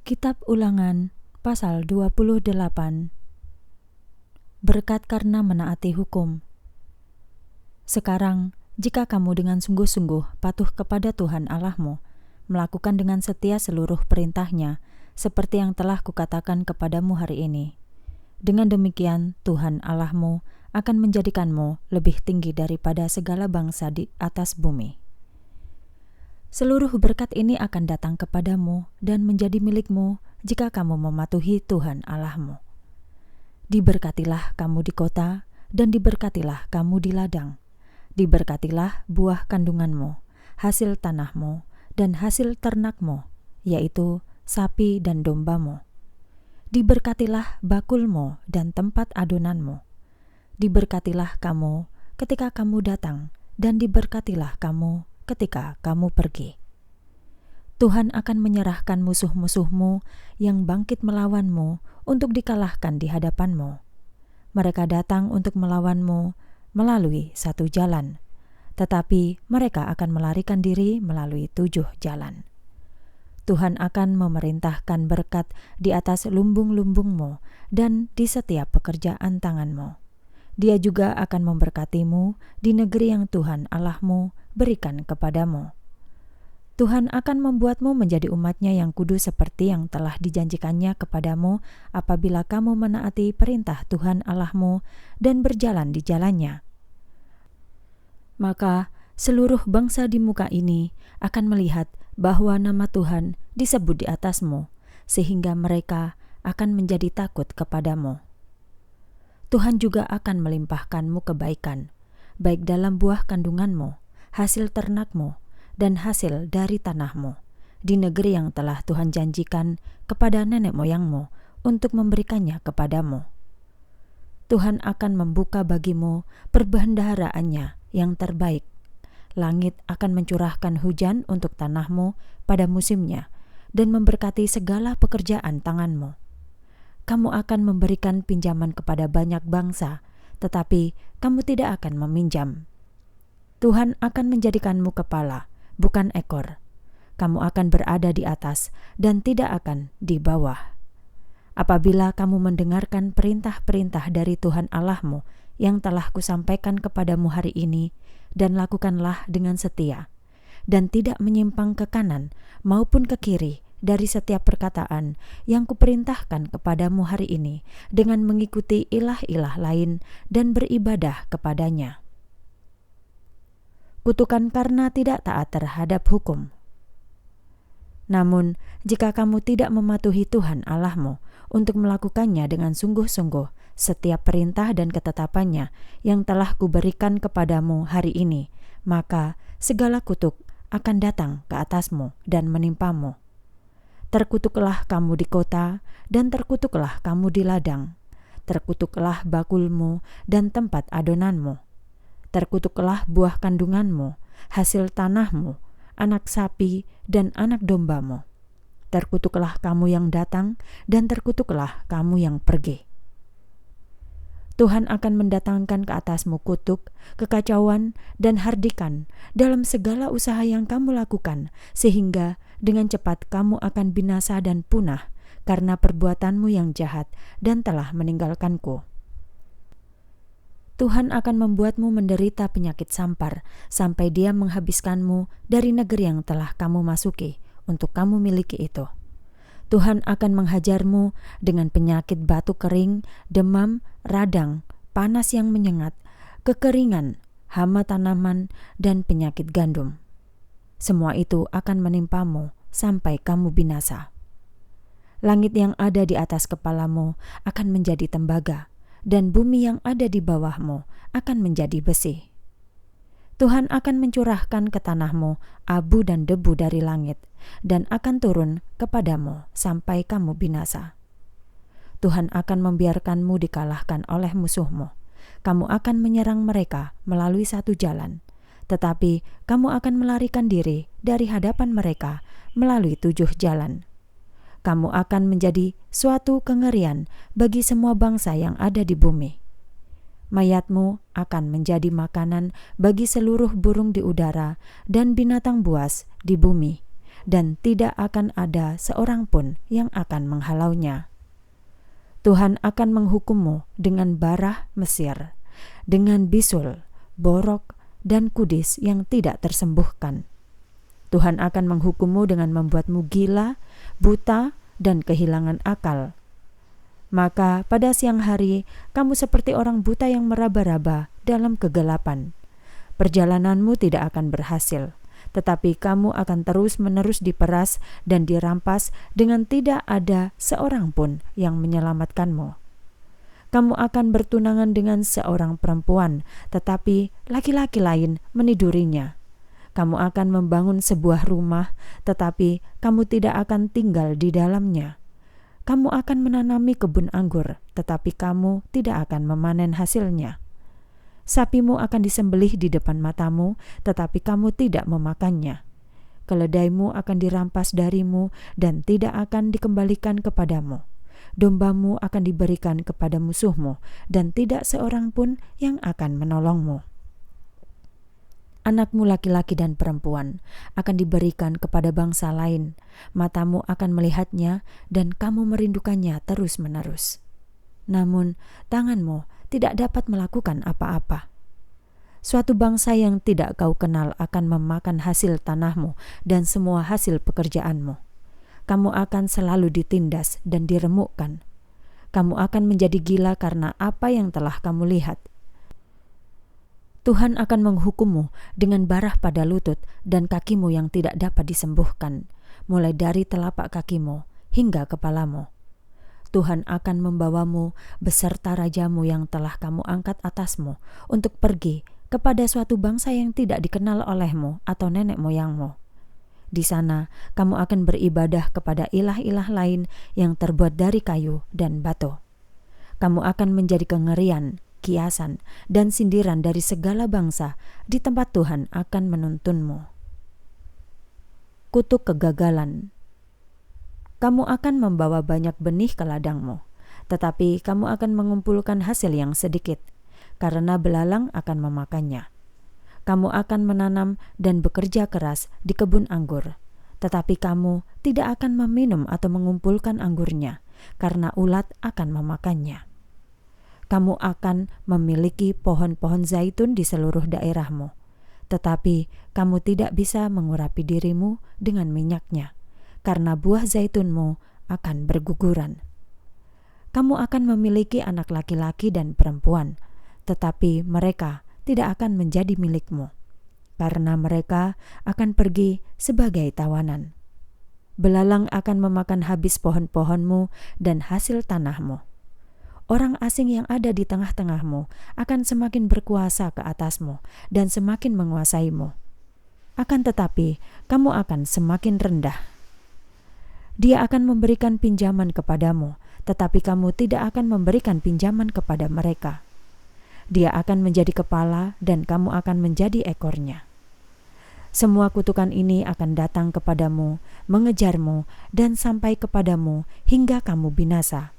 Kitab Ulangan pasal 28. Berkat karena menaati hukum. Sekarang, jika kamu dengan sungguh-sungguh patuh kepada Tuhan Allahmu, melakukan dengan setia seluruh perintahnya, seperti yang telah kukatakan kepadamu hari ini, dengan demikian Tuhan Allahmu akan menjadikanmu lebih tinggi daripada segala bangsa di atas bumi. Seluruh berkat ini akan datang kepadamu dan menjadi milikmu jika kamu mematuhi Tuhan Allahmu. Diberkatilah kamu di kota, dan diberkatilah kamu di ladang. Diberkatilah buah kandunganmu, hasil tanahmu, dan hasil ternakmu, yaitu sapi dan dombamu. Diberkatilah bakulmu dan tempat adonanmu. Diberkatilah kamu ketika kamu datang, dan diberkatilah kamu ketika kamu pergi. Tuhan akan menyerahkan musuh-musuhmu yang bangkit melawanmu untuk dikalahkan di hadapanmu. Mereka datang untuk melawanmu melalui satu jalan, tetapi mereka akan melarikan diri melalui 7 jalan. Tuhan akan memerintahkan berkat di atas lumbung-lumbungmu dan di setiap pekerjaan tanganmu. Dia juga akan memberkatimu di negeri yang Tuhan Allahmu berikan kepadamu. Tuhan akan membuatmu menjadi umat-Nya yang kudus seperti yang telah dijanjikannya kepadamu apabila kamu menaati perintah Tuhan Allahmu dan berjalan di jalannya. Maka seluruh bangsa di muka ini akan melihat bahwa nama Tuhan disebut di atasmu, sehingga mereka akan menjadi takut kepadamu. Tuhan juga akan melimpahkanmu kebaikan, baik dalam buah kandunganmu, hasil ternakmu, dan hasil dari tanahmu, di negeri yang telah Tuhan janjikan kepada nenek moyangmu untuk memberikannya kepadamu. Tuhan akan membuka bagimu perbendaharaannya yang terbaik. Langit akan mencurahkan hujan untuk tanahmu pada musimnya, dan memberkati segala pekerjaan tanganmu. Kamu akan memberikan pinjaman kepada banyak bangsa, tetapi kamu tidak akan meminjam. Tuhan akan menjadikanmu kepala, bukan ekor. Kamu akan berada di atas dan tidak akan di bawah. Apabila kamu mendengarkan perintah-perintah dari Tuhan Allahmu yang telah kusampaikan kepadamu hari ini, dan lakukanlah dengan setia, dan tidak menyimpang ke kanan maupun ke kiri dari setiap perkataan yang kuperintahkan kepadamu hari ini, dengan mengikuti ilah-ilah lain dan beribadah kepadanya. Kutukan karena tidak taat terhadap hukum. Namun, jika kamu tidak mematuhi Tuhan Allahmu untuk melakukannya dengan sungguh-sungguh setiap perintah dan ketetapannya yang telah kuberikan kepadamu hari ini, maka segala kutuk akan datang ke atasmu dan menimpamu. Terkutuklah kamu di kota, dan terkutuklah kamu di ladang. Terkutuklah bakulmu dan tempat adonanmu. Terkutuklah buah kandunganmu, hasil tanahmu, anak sapi dan anak dombamu. Terkutuklah kamu yang datang, dan terkutuklah kamu yang pergi. Tuhan akan mendatangkan ke atasmu kutuk, kekacauan, dan hardikan dalam segala usaha yang kamu lakukan, sehingga dengan cepat kamu akan binasa dan punah karena perbuatanmu yang jahat dan telah meninggalkanku. Tuhan akan membuatmu menderita penyakit sampar sampai Dia menghabiskanmu dari negeri yang telah kamu masuki untuk kamu miliki itu. Tuhan akan menghajarmu dengan penyakit batu kering, demam, radang, panas yang menyengat, kekeringan, hama tanaman, dan penyakit gandum. Semua itu akan menimpamu sampai kamu binasa. Langit yang ada di atas kepalamu akan menjadi tembaga, dan bumi yang ada di bawahmu akan menjadi besi. Tuhan akan mencurahkan ke tanahmu abu dan debu dari langit, dan akan turun kepadamu sampai kamu binasa. Tuhan akan membiarkanmu dikalahkan oleh musuhmu. Kamu akan menyerang mereka melalui satu jalan, tetapi kamu akan melarikan diri dari hadapan mereka melalui 7 jalan. Kamu akan menjadi suatu kengerian bagi semua bangsa yang ada di bumi. Mayatmu akan menjadi makanan bagi seluruh burung di udara dan binatang buas di bumi, dan tidak akan ada seorang pun yang akan menghalaunya. Tuhan akan menghukummu dengan bara Mesir, dengan bisul, borok, dan kudis yang tidak tersembuhkan. Tuhan akan menghukummu dengan membuatmu gila, buta, dan kehilangan akal. Maka pada siang hari kamu seperti orang buta yang meraba-raba dalam kegelapan. Perjalananmu tidak akan berhasil, tetapi kamu akan terus-menerus diperas dan dirampas dengan tidak ada seorang pun yang menyelamatkanmu. Kamu akan bertunangan dengan seorang perempuan, tetapi laki-laki lain menidurinya. Kamu akan membangun sebuah rumah, tetapi kamu tidak akan tinggal di dalamnya. Kamu akan menanami kebun anggur, tetapi kamu tidak akan memanen hasilnya. Sapimu akan disembelih di depan matamu, tetapi kamu tidak memakannya. Keledaimu akan dirampas darimu dan tidak akan dikembalikan kepadamu. Dombamu akan diberikan kepada musuhmu, dan tidak seorang pun yang akan menolongmu. Anakmu laki-laki dan perempuan akan diberikan kepada bangsa lain. Matamu akan melihatnya dan kamu merindukannya terus-menerus. Namun tanganmu tidak dapat melakukan apa-apa. Suatu bangsa yang tidak kau kenal akan memakan hasil tanahmu dan semua hasil pekerjaanmu. Kamu akan selalu ditindas dan diremukkan. Kamu akan menjadi gila karena apa yang telah kamu lihat. Tuhan akan menghukummu dengan barah pada lutut dan kakimu yang tidak dapat disembuhkan, mulai dari telapak kakimu hingga kepalamu. Tuhan akan membawamu beserta rajamu yang telah kamu angkat atasmu untuk pergi kepada suatu bangsa yang tidak dikenal olehmu atau nenek moyangmu. Di sana kamu akan beribadah kepada ilah-ilah lain yang terbuat dari kayu dan batu. Kamu akan menjadi kengerian, kiasan, dan sindiran dari segala bangsa di tempat Tuhan akan menuntunmu. Kutuk kegagalan. Kamu akan membawa banyak benih ke ladangmu, tetapi kamu akan mengumpulkan hasil yang sedikit, karena belalang akan memakannya. Kamu akan menanam dan bekerja keras di kebun anggur, tetapi kamu tidak akan meminum atau mengumpulkan anggurnya, karena ulat akan memakannya. Kamu akan memiliki pohon-pohon zaitun di seluruh daerahmu, tetapi kamu tidak bisa mengurapi dirimu dengan minyaknya, karena buah zaitunmu akan berguguran. Kamu akan memiliki anak laki-laki dan perempuan, tetapi mereka tidak akan menjadi milikmu, karena mereka akan pergi sebagai tawanan. Belalang akan memakan habis pohon-pohonmu dan hasil tanahmu. Orang asing yang ada di tengah-tengahmu akan semakin berkuasa ke atasmu dan semakin menguasaimu. Akan tetapi, kamu akan semakin rendah. Dia akan memberikan pinjaman kepadamu, tetapi kamu tidak akan memberikan pinjaman kepada mereka. Dia akan menjadi kepala dan kamu akan menjadi ekornya. Semua kutukan ini akan datang kepadamu, mengejarmu, dan sampai kepadamu hingga kamu binasa.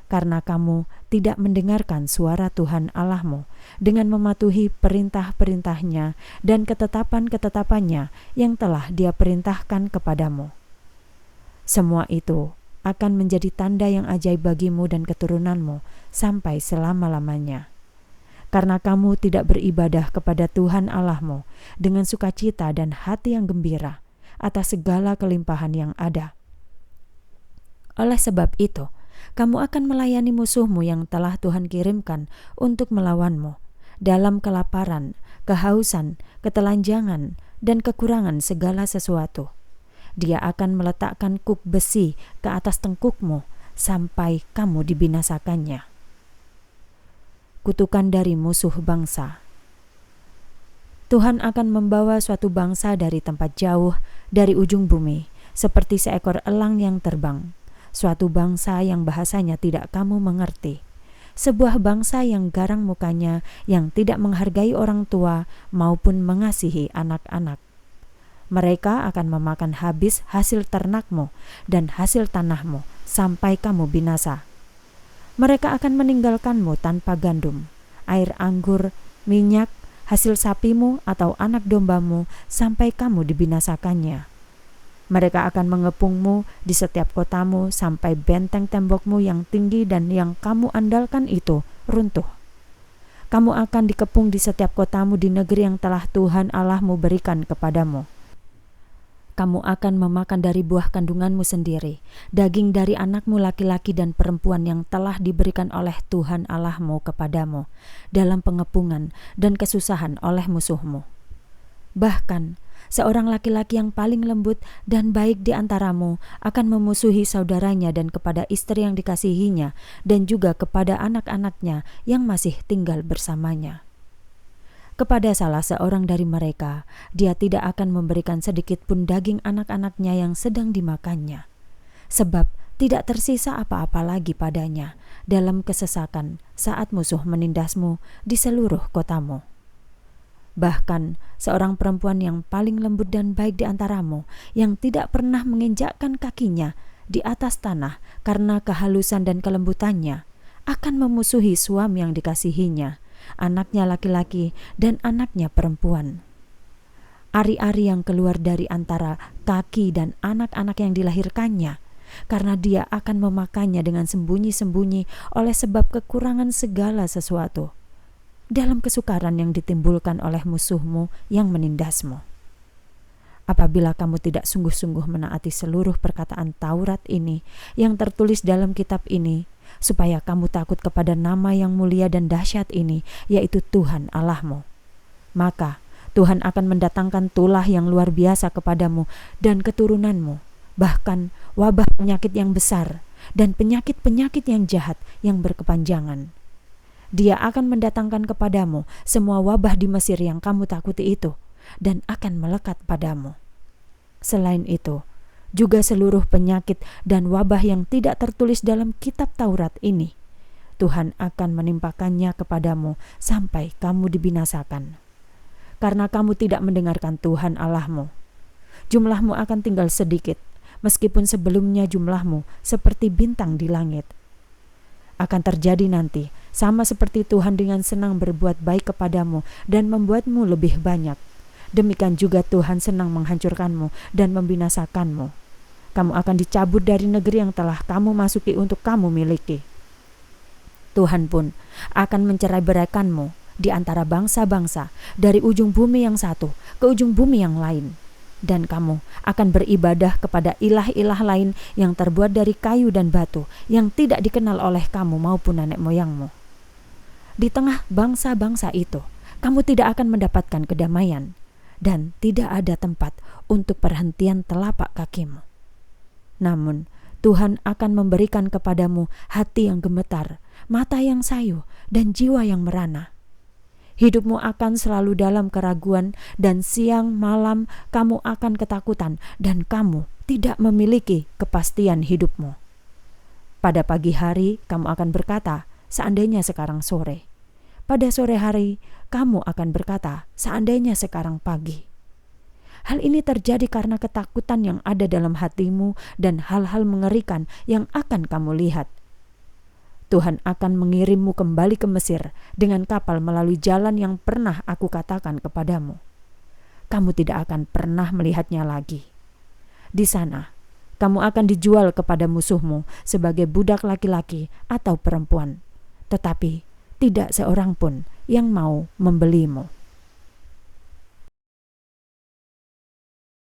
Karena kamu tidak mendengarkan suara Tuhan Allahmu dengan mematuhi perintah-perintahnya dan ketetapan-ketetapannya yang telah Dia perintahkan kepadamu. Semua itu akan menjadi tanda yang ajaib bagimu dan keturunanmu sampai selama-lamanya. Karena kamu tidak beribadah kepada Tuhan Allahmu dengan sukacita dan hati yang gembira atas segala kelimpahan yang ada. Oleh sebab itu, kamu akan melayani musuhmu yang telah Tuhan kirimkan untuk melawanmu dalam kelaparan, kehausan, ketelanjangan, dan kekurangan segala sesuatu. Dia akan meletakkan kuk besi ke atas tengkukmu sampai kamu dibinasakannya. Kutukan dari musuh bangsa. Tuhan akan membawa suatu bangsa dari tempat jauh, dari ujung bumi, seperti seekor elang yang terbang. Suatu bangsa yang bahasanya tidak kamu mengerti. Sebuah bangsa yang garang mukanya, yang tidak menghargai orang tua maupun mengasihi anak-anak. Mereka akan memakan habis hasil ternakmu dan hasil tanahmu sampai kamu binasa. Mereka akan meninggalkanmu tanpa gandum, air anggur, minyak, hasil sapimu atau anak dombamu sampai kamu dibinasakannya. Mereka akan mengepungmu di setiap kotamu sampai benteng tembokmu yang tinggi dan yang kamu andalkan itu runtuh. Kamu akan dikepung di setiap kotamu di negeri yang telah Tuhan Allahmu berikan kepadamu. Kamu akan memakan dari buah kandunganmu sendiri, daging dari anakmu laki-laki dan perempuan yang telah diberikan oleh Tuhan Allahmu kepadamu dalam pengepungan dan kesusahan oleh musuhmu. Bahkan, seorang laki-laki yang paling lembut dan baik di antaramu akan memusuhi saudaranya dan kepada istri yang dikasihinya dan juga kepada anak-anaknya yang masih tinggal bersamanya. Kepada salah seorang dari mereka, dia tidak akan memberikan sedikit pun daging anak-anaknya yang sedang dimakannya, sebab tidak tersisa apa-apa lagi padanya dalam kesesakan saat musuh menindasmu di seluruh kotamu. Bahkan seorang perempuan yang paling lembut dan baik di antaramu, yang tidak pernah menginjakkan kakinya di atas tanah karena kehalusan dan kelembutannya, akan memusuhi suami yang dikasihinya, anaknya laki-laki dan anaknya perempuan. Ari-ari yang keluar dari antara kaki dan anak-anak yang dilahirkannya, karena dia akan memakannya dengan sembunyi-sembunyi oleh sebab kekurangan segala sesuatu, dalam kesukaran yang ditimbulkan oleh musuhmu yang menindasmu. Apabila kamu tidak sungguh-sungguh menaati seluruh perkataan Taurat ini yang tertulis dalam kitab ini, supaya kamu takut kepada nama yang mulia dan dahsyat ini, yaitu Tuhan Allahmu, maka Tuhan akan mendatangkan tulah yang luar biasa kepadamu dan keturunanmu, bahkan wabah penyakit yang besar dan penyakit-penyakit yang jahat yang berkepanjangan. Dia akan mendatangkan kepadamu semua wabah di Mesir yang kamu takuti itu, dan akan melekat padamu. Selain itu, juga seluruh penyakit dan wabah yang tidak tertulis dalam kitab Taurat ini, Tuhan akan menimpakannya kepadamu sampai kamu dibinasakan. Karena kamu tidak mendengarkan Tuhan Allahmu, jumlahmu akan tinggal sedikit, meskipun sebelumnya jumlahmu seperti bintang di langit. Akan terjadi nanti, sama seperti Tuhan dengan senang berbuat baik kepadamu dan membuatmu lebih banyak, demikian juga Tuhan senang menghancurkanmu dan membinasakanmu. Kamu akan dicabut dari negeri yang telah kamu masuki untuk kamu miliki. Tuhan pun akan mencerai-beraikanmu di antara bangsa-bangsa, dari ujung bumi yang satu ke ujung bumi yang lain. Dan kamu akan beribadah kepada ilah-ilah lain yang terbuat dari kayu dan batu, yang tidak dikenal oleh kamu maupun nenek moyangmu. Di tengah bangsa-bangsa itu, kamu tidak akan mendapatkan kedamaian, dan tidak ada tempat untuk perhentian telapak kakimu. Namun, Tuhan akan memberikan kepadamu hati yang gemetar, mata yang sayu, dan jiwa yang merana. Hidupmu akan selalu dalam keraguan, dan siang malam kamu akan ketakutan, dan kamu tidak memiliki kepastian hidupmu. Pada pagi hari kamu akan berkata, seandainya sekarang sore. Pada sore hari kamu akan berkata, seandainya sekarang pagi. Hal ini terjadi karena ketakutan yang ada dalam hatimu dan hal-hal mengerikan yang akan kamu lihat. Tuhan akan mengirimmu kembali ke Mesir dengan kapal melalui jalan yang pernah aku katakan kepadamu. Kamu tidak akan pernah melihatnya lagi. Di sana, kamu akan dijual kepada musuhmu sebagai budak laki-laki atau perempuan, tetapi tidak seorang pun yang mau membelimu.